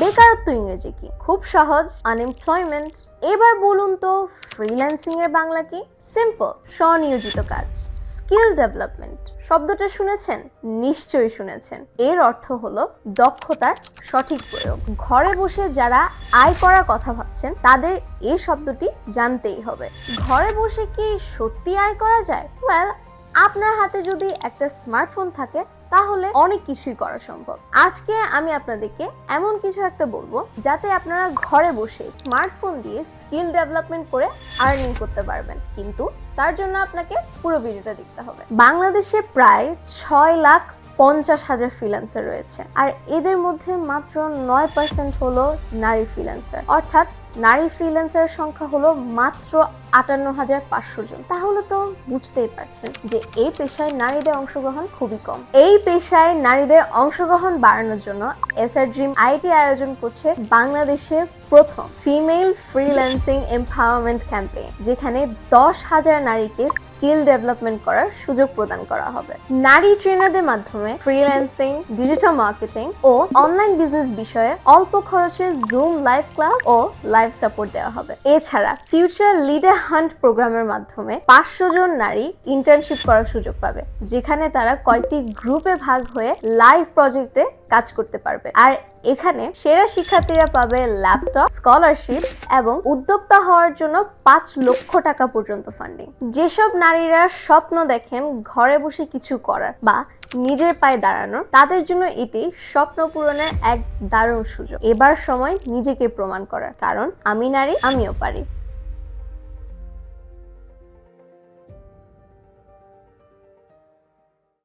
বেকারত্ব ইংরেজি কি? খুব সহজ, আনএমপ্লয়মেন্ট। এবার বলুন তো ফ্রিল্যান্সিং এর বাংলা কি? সিম্পল, স্বনিয়োজিত কাজ। স্কিল ডেভেলপমেন্ট শব্দটা শুনেছেন? নিশ্চয়ই শুনেছেন। এর অর্থ হলো দক্ষতার সঠিক প্রয়োগ। ঘরে বসে যারা আয় করার কথা ভাবছেন তাদের এই শব্দটি জানতেই হবে। ঘরে বসে কি সত্যি আয় করা যায়? ওয়েল, আপনার হাতে যদি একটা স্মার্টফোন থাকে তাহলে অনেক কিছুই করা সম্ভব। আজকে আমি আপনাদেরকে এমন কিছু একটা বলবো যাতে আপনারা ঘরে বসে স্মার্টফোন দিয়ে স্কিল ডেভেলপমেন্ট করে আর্নিং করতে পারবেন, কিন্তু তার জন্য আপনাকে পুরো ভিডিওটা দেখতে হবে। বাংলাদেশে প্রায় 6,50,000 ফ্রিল্যান্সার রয়েছে, আর এদের মধ্যে মাত্র 9% হলো নারী ফ্রিল্যান্সার, অর্থাৎ নারী ফ্রিল্যান্সারের সংখ্যা হলো মাত্র 58,500 জন। তাহলে তো বুঝতেই পারছেন যে এই পেশায় নারীদের অংশগ্রহণ খুবই কম। এই পেশায় নারীদের অংশগ্রহণ বাড়ানোর জন্য এসআর ড্রিম আইটি আয়োজন করছে বাংলাদেশে প্রথম ফিমেল ফ্রিল্যান্সিং এম্পাওয়ারমেন্ট ক্যাম্পেইন, যেখানে 10,000 নারীকে স্কিল ডেভেলপমেন্ট করার সুযোগ প্রদান করা হবে। নারী ট্রেনারদের মাধ্যমে ফ্রিল্যান্সিং, ডিজিটাল মার্কেটিং ও অনলাইন বিজনেস বিষয়ে অল্প খরচে জুম লাইভ ক্লাস ও লাইভ সাপোর্ট দেওয়া হবে। এছাড়া ফিউচার লিডার হান্ট প্রোগ্রামের মাধ্যমে 500 জন নারী ইন্টার্নশিপ করার সুযোগ পাবে, যেখানে তারা কয়েকটি গ্রুপে ভাগ হয়ে লাইভ প্রজেক্টে কাজ করতে পারবে। আর এখানে সেরা শিক্ষার্থীরা পাবে ল্যাপটপ, স্কলারশিপ এবং উদ্যোক্তা হওয়ার জন্য 5 লক্ষ টাকা পর্যন্ত ফান্ডিং। যেসব নারীরা স্বপ্ন দেখেন ঘরে বসে কিছু করার বা নিজের পায়ে দাঁড়ানোর, তাদের জন্য এটি স্বপ্ন পূরণের এক দারুণ সুযোগ। এবার সময় নিজেকে প্রমাণ করার, কারণ আমি নারী, আমিও পারি।